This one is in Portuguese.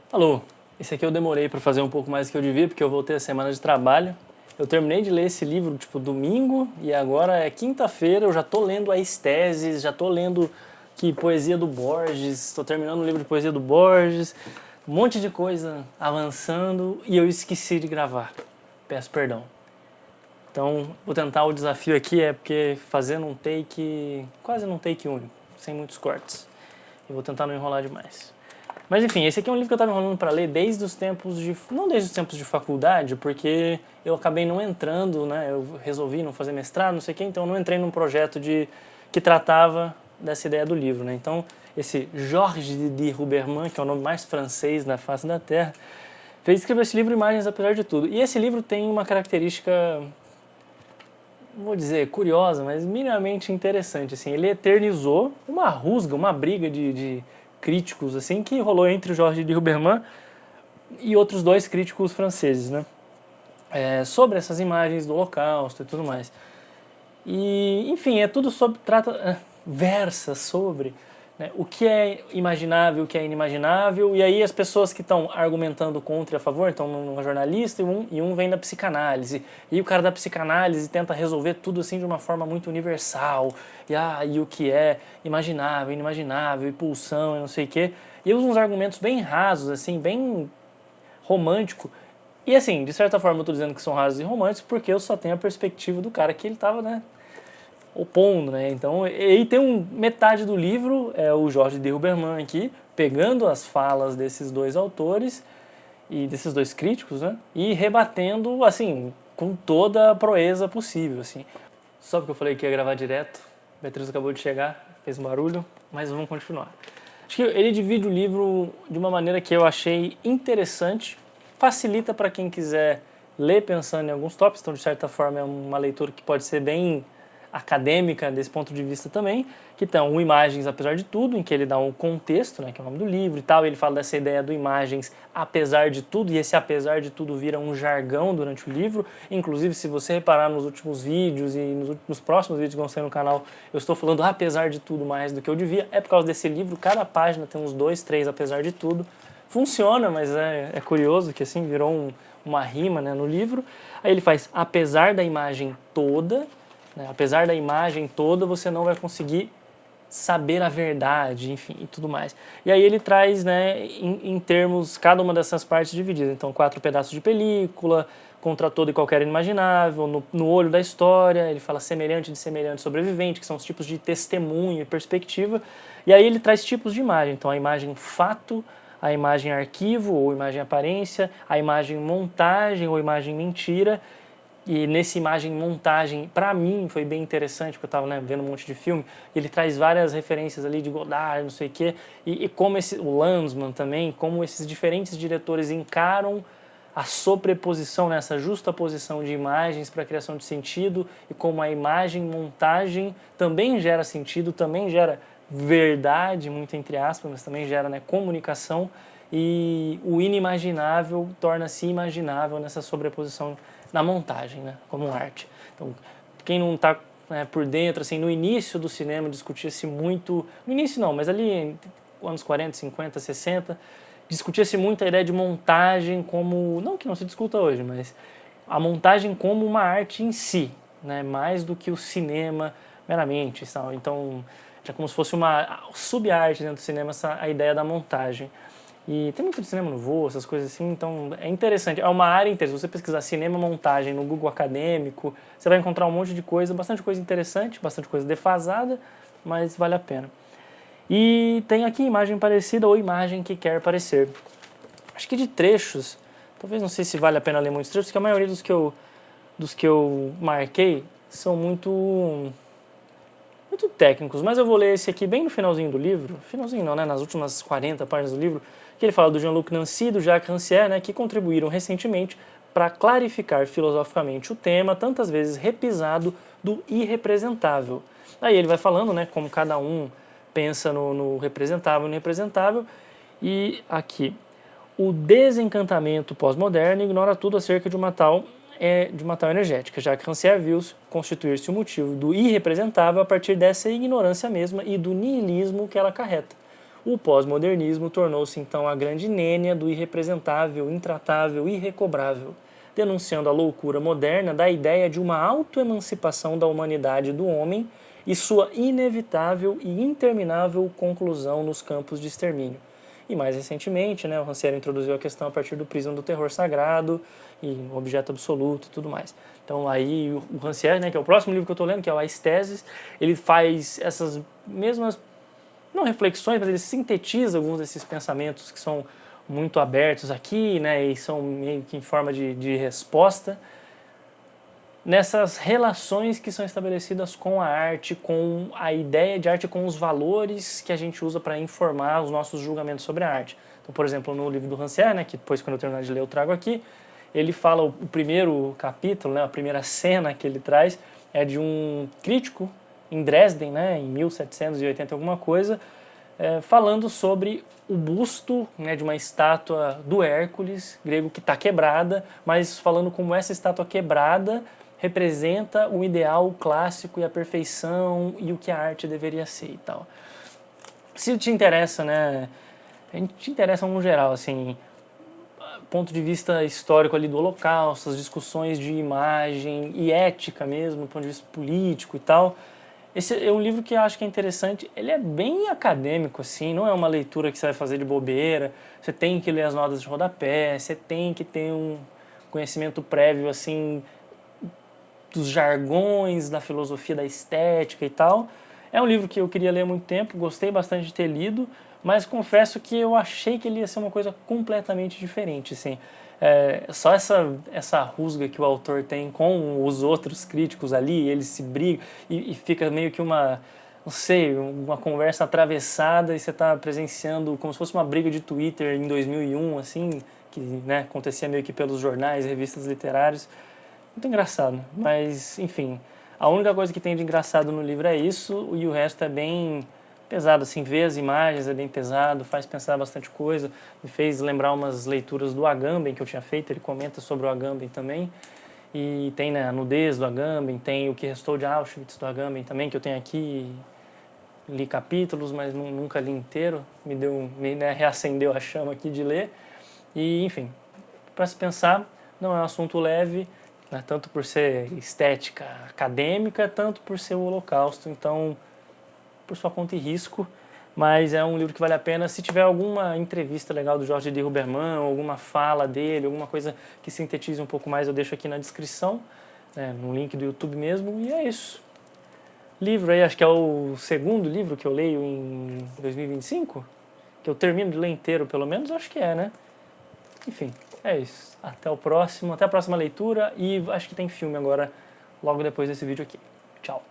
Alô, esse aqui eu demorei para fazer um pouco mais do que eu devia, porque eu voltei a semana de trabalho. Eu terminei de ler esse livro, domingo, e agora é quinta-feira, eu já tô lendo a Esteses, já tô lendo poesia do Borges, tô terminando o livro de poesia do Borges, um monte de coisa avançando, e eu esqueci de gravar. Peço perdão. Então, vou tentar o desafio aqui, porque fazendo um take, quase num take único, sem muitos cortes. E vou tentar não enrolar demais. Mas enfim, esse aqui é um livro que eu estava enrolando para ler desde os tempos de... Não desde os tempos de faculdade, porque eu acabei não entrando, né? Eu resolvi não fazer mestrado, não sei o quê, então eu não entrei num projeto que tratava dessa ideia do livro, né? Então, esse Georges de Huberman, que é o nome mais francês da face da Terra, fez escrever esse livro Imagens Apesar de Tudo. E esse livro tem uma característica, não vou dizer curiosa, mas minimamente interessante, assim. Ele eternizou uma rusga, uma briga de críticos assim que rolou entre o Georges de Huberman e outros dois críticos franceses, né? Sobre essas imagens do Holocausto e tudo mais. E, enfim, é tudo sobre... versa sobre, né, o que é imaginável, o que é inimaginável, e aí as pessoas que estão argumentando contra e a favor, então um jornalista e um vem da psicanálise, e o cara da psicanálise tenta resolver tudo assim de uma forma muito universal, e o que é imaginável, inimaginável, e pulsão, e não sei o quê, e usa uns argumentos bem rasos, assim, bem romântico, e assim, de certa forma eu estou dizendo que são rasos e românticos porque eu só tenho a perspectiva do cara que ele estava, né, opondo, né? Então, aí tem metade do livro, é o Georges de Huberman aqui, pegando as falas desses dois autores e desses dois críticos, né? E rebatendo, assim, com toda a proeza possível, assim. Só porque eu falei que ia gravar direto, Beatriz acabou de chegar, fez um barulho, mas vamos continuar. Acho que ele divide o livro de uma maneira que eu achei interessante, facilita para quem quiser ler pensando em alguns tópicos, então de certa forma é uma leitura que pode ser bem acadêmica desse ponto de vista também, que estão Imagens Apesar de Tudo, em que ele dá um contexto, né, que é o nome do livro e tal, e ele fala dessa ideia do Imagens Apesar de Tudo, e esse apesar de tudo vira um jargão durante o livro, inclusive se você reparar nos últimos vídeos e nos próximos vídeos que vão sair no canal, eu estou falando apesar de tudo mais do que eu devia, é por causa desse livro, cada página tem uns 2, 3 apesar de tudo, funciona, mas é curioso que assim virou uma rima, né, no livro, aí ele faz apesar da imagem toda, apesar da imagem toda, você não vai conseguir saber a verdade, enfim, e tudo mais. E aí ele traz, né, em termos, cada uma dessas partes divididas. Então, 4 pedaços de película, contra todo e qualquer inimaginável, no olho da história, ele fala semelhante de semelhante sobrevivente, que são os tipos de testemunho e perspectiva. E aí ele traz tipos de imagem. Então, a imagem fato, a imagem arquivo ou imagem aparência, a imagem montagem ou imagem mentira. E nessa imagem montagem, para mim, foi bem interessante, porque eu estava vendo um monte de filme, ele traz várias referências ali de Godard, não sei o quê, e como o Lanzmann também, como esses diferentes diretores encaram a sobreposição, essa justaposição de imagens para a criação de sentido, e como a imagem montagem também gera sentido, também gera verdade, muito entre aspas, mas também gera, né, comunicação, e o inimaginável torna-se imaginável nessa sobreposição na montagem, né, como arte. Então, quem não está por dentro, assim, no início do cinema discutia-se muito, no início não, mas ali anos 40, 50, 60, discutia-se muito a ideia de montagem como, não que não se discuta hoje, mas a montagem como uma arte em si, né, mais do que o cinema meramente. Então, é como se fosse uma sub-arte dentro do cinema, a ideia da montagem. E tem muito de cinema no voo, essas coisas assim, então é interessante. É uma área inteira. Se você pesquisar cinema montagem no Google acadêmico, você vai encontrar um monte de coisa, bastante coisa interessante, bastante coisa defasada, mas vale a pena. E tem aqui imagem parecida ou imagem que quer parecer. Acho que de trechos, talvez não sei se vale a pena ler muitos trechos, porque a maioria dos que eu marquei são muito técnicos, mas eu vou ler esse aqui bem no finalzinho do livro, finalzinho não, né, nas últimas 40 páginas do livro, que ele fala do Jean-Luc Nancy e do Jacques Rancière, né, que contribuíram recentemente para clarificar filosoficamente o tema, tantas vezes repisado, do irrepresentável. Aí ele vai falando, né, como cada um pensa no representável e no representável, e aqui, o desencantamento pós-moderno ignora tudo acerca de uma tal energética, já que Rancière viu constituir-se o motivo do irrepresentável a partir dessa ignorância mesma e do niilismo que ela acarreta. O pós-modernismo tornou-se então a grande nênia do irrepresentável, intratável, irrecobrável, denunciando a loucura moderna da ideia de uma autoemancipação da humanidade e do homem e sua inevitável e interminável conclusão nos campos de extermínio. E mais recentemente, né, o Rancière introduziu a questão a partir do prisma do terror sagrado e objeto absoluto e tudo mais. Então aí o Rancière, né, que é o próximo livro que eu estou lendo, que é o As Teses, ele faz essas mesmas, não reflexões, mas ele sintetiza alguns desses pensamentos que são muito abertos aqui, né, e são meio que em forma de resposta, nessas relações que são estabelecidas com a arte, com a ideia de arte, com os valores que a gente usa para informar os nossos julgamentos sobre a arte. Então, por exemplo, no livro do Rancière, né, que depois, quando eu terminar de ler, eu trago aqui, ele fala, o primeiro capítulo, né, a primeira cena que ele traz, é de um crítico em Dresden, né, em 1780 alguma coisa, falando sobre o busto, né, de uma estátua do Hércules, grego, que está quebrada, mas falando como essa estátua quebrada representa o ideal clássico e a perfeição e o que a arte deveria ser e tal. Se te interessa, né, a gente te interessa no geral, assim, ponto de vista histórico ali do Holocausto, as discussões de imagem e ética mesmo, do ponto de vista político e tal, esse é um livro que eu acho que é interessante. Ele é bem acadêmico, assim, não é uma leitura que você vai fazer de bobeira, você tem que ler as notas de rodapé, você tem que ter um conhecimento prévio, assim, dos jargões, da filosofia, da estética e tal. É um livro que eu queria ler há muito tempo, gostei bastante de ter lido, mas confesso que eu achei que ele ia ser uma coisa completamente diferente, assim. Só essa rusga que o autor tem com os outros críticos ali, eles se brigam e fica meio que uma conversa atravessada e você está presenciando como se fosse uma briga de Twitter em 2001, assim, que, né, acontecia meio que pelos jornais, revistas literárias. Muito engraçado, mas enfim, a única coisa que tem de engraçado no livro é isso, e o resto é bem pesado, assim, ver as imagens é bem pesado, faz pensar bastante coisa, me fez lembrar umas leituras do Agamben que eu tinha feito, ele comenta sobre o Agamben também, e tem, né, a nudez do Agamben, tem o que restou de Auschwitz do Agamben também, que eu tenho aqui, li capítulos, mas nunca li inteiro, né, reacendeu a chama aqui de ler, e enfim, para se pensar, não é um assunto leve, né, tanto por ser estética acadêmica, tanto por ser o Holocausto, então, por sua conta e risco, mas é um livro que vale a pena. Se tiver alguma entrevista legal do Jorge de Huberman, alguma fala dele, alguma coisa que sintetize um pouco mais, eu deixo aqui na descrição, né, no link do YouTube mesmo, e é isso. Livro aí, acho que é o segundo livro que eu leio em 2025, que eu termino de ler inteiro, pelo menos, acho que é, né? Enfim, é isso. Até a próxima leitura, e acho que tem filme agora, logo depois desse vídeo aqui. Tchau.